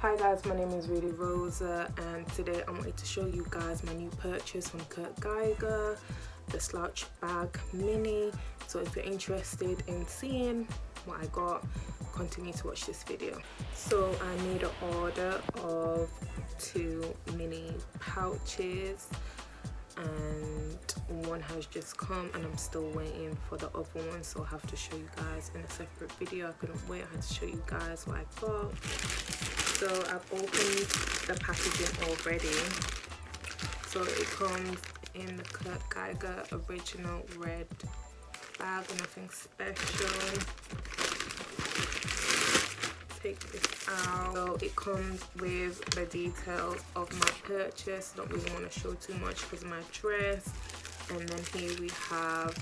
Hi guys, my name is Rudie Rosa and today I wanted to show you guys my new purchase from Geiger, the slouch bag mini. So if you're interested in seeing what I got, continue to watch this video. So I made an order of 2 mini pouches and one has just come and I'm still waiting for the other one, so I'll have to show you guys in a separate video. I couldn't wait, I had to show you guys what I got. So I've opened the packaging already. So it comes in the Geiger original red bag, nothing special. Take this out. So it comes with the details of my purchase. Don't really want to show too much because of my dress. And then here we have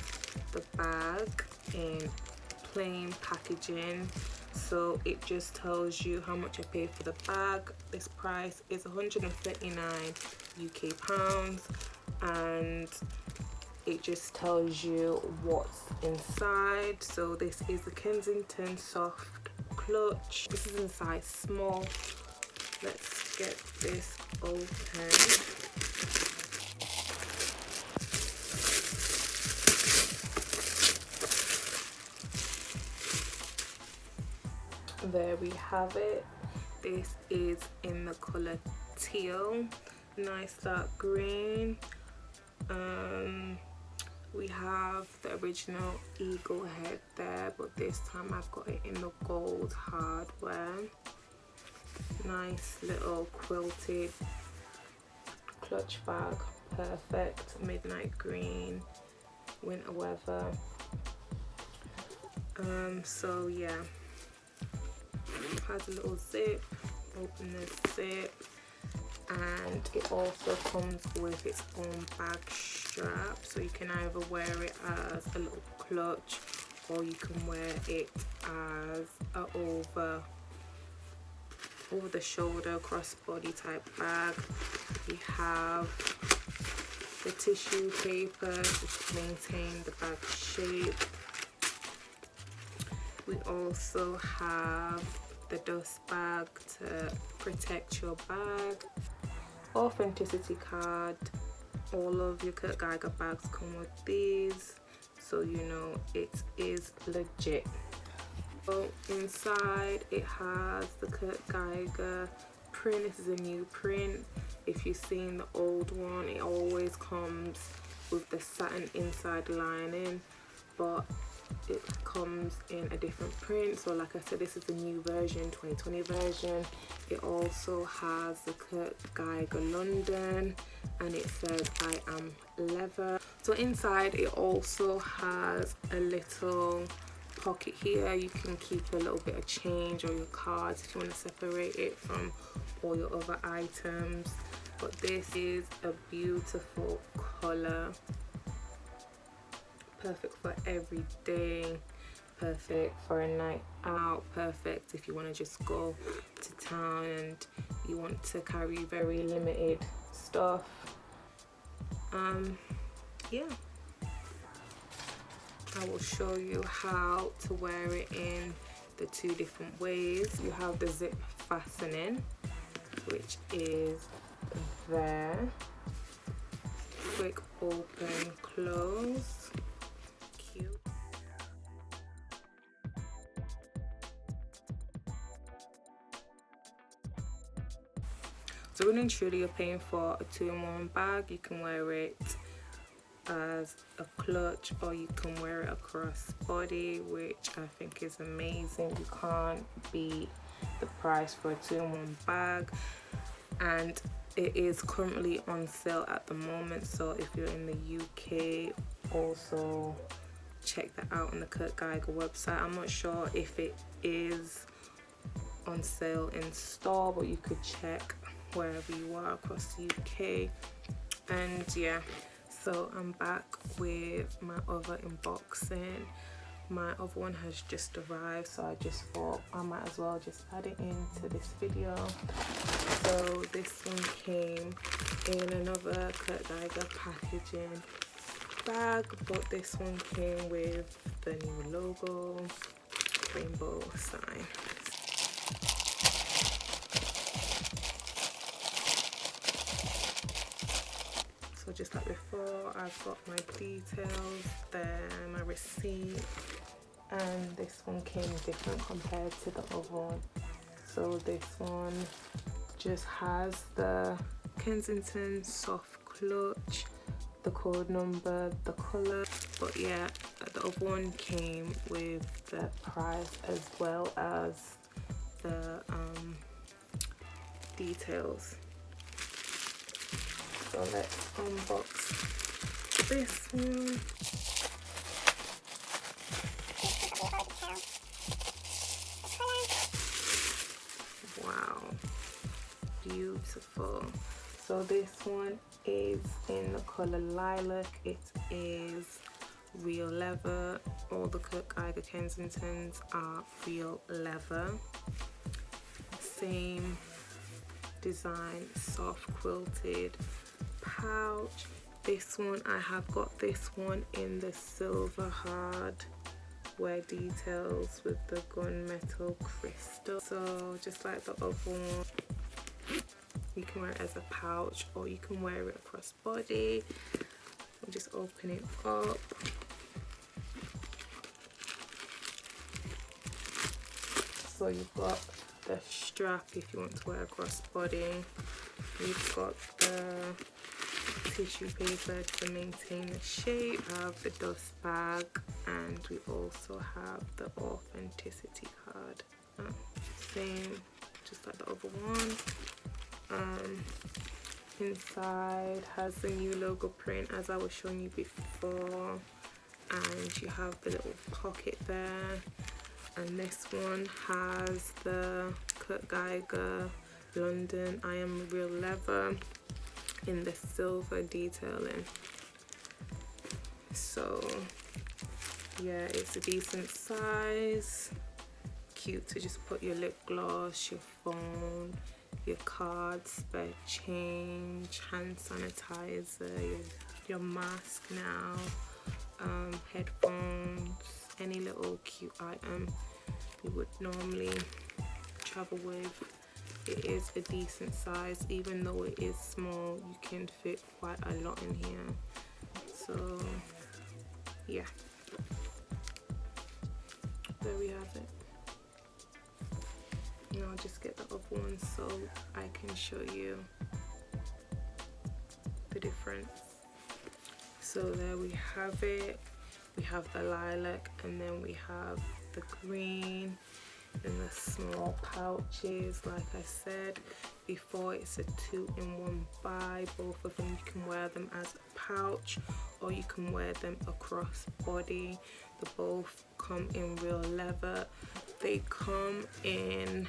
the bag in plain packaging. So it just tells you how much I paid for the bag. This price is 139 UK pounds, and it just tells you what's inside. So this is the Kensington soft clutch. This is in size small. Let's get this open. There we have it. This is in the color teal, nice dark green. We have the original eagle head there, but this time I've got it in the gold hardware. Nice little quilted clutch bag, perfect midnight green, winter weather. So yeah, has a little zip. Open the zip, and it also comes with its own bag strap, so you can either wear it as a little clutch or you can wear it as a over the shoulder crossbody type bag. We have the tissue paper to maintain the bag shape. We also have the dust bag to protect your bag, authenticity card. All of your Geiger bags come with these, so you know it is legit. So inside it has the Geiger print. This is a new print. If you've seen the old one, it always comes with the satin inside lining, but it comes in a different print. So like I said, this is the new version, 2020 version. It also has the Geiger London, and it says I am leather. So inside it also has a little pocket here. You can keep a little bit of change or your cards if you want to separate it from all your other items. But this is a beautiful color, perfect for every day, perfect for a night out, perfect if you want to just go to town and you want to carry very limited stuff. Yeah, I will show you how to wear it in the 2 different ways. You have the zip fastening, which is there, quick open close. So really and truly, you're paying for a 2-in-1 bag. You can wear it as a clutch or you can wear it across body, which I think is amazing. You can't beat the price for a 2-in-1 bag, and it is currently on sale at the moment. So if you're in the UK, also check that out on the Geiger website. I'm not sure if it is on sale in store, but you could check wherever you are across the UK. And yeah, so I'm back with my other unboxing. My other one has just arrived, so I just thought I might as well just add it into this video. So this one came in another Geiger packaging bag, but this one came with the new logo, rainbow sign. just like before, I've got my details there, my receipt, and this one came different compared to the other one. So this one just has the Kensington soft clutch, the code number, the colour, but yeah, the other one came with the price as well as the details. So let's unbox this one. Wow, beautiful. So this one is in the color lilac. It is real leather. All the Kurt Geiger Kensingtons are real leather. Same design, soft quilted pouch. This one, I have got this one in the silver hardware details with the gunmetal crystal. So just like the other one, you can wear it as a pouch or you can wear it across body. I'll just open it up. So you've got the strap if you want to wear across body. You've got the tissue paper to maintain the shape. I have the dust bag, and we also have the authenticity card. Same, just like the other one. Inside has the new logo print as I was showing you before, and you have the little pocket there. And this one has the Kurt Geiger London I Am Real Leather in the silver detailing. So yeah, it's a decent size. Cute to just put your lip gloss, your phone, your cards, spare change, hand sanitizer, your mask now, headphones, any little cute item you would normally travel with. It is a decent size, even though it is small, you can fit quite a lot in here. So yeah, there we have it. And I'll just get the other one so I can show you the difference. So there we have it. We have the lilac, and then we have the green in the small pouches. Like I said before, it's a 2-in-1 buy. Both of them, you can wear them as a pouch or you can wear them across body. They both come in real leather. They come in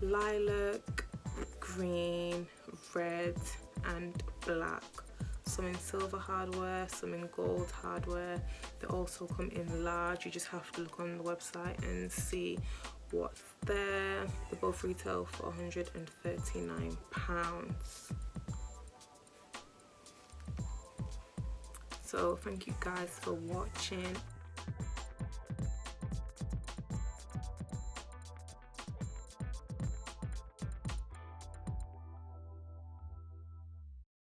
lilac, green, red and black. Some in silver hardware, some in gold hardware. They also come in large. You just have to look on the website and see what's there. They both retail for £139. So thank you guys for watching.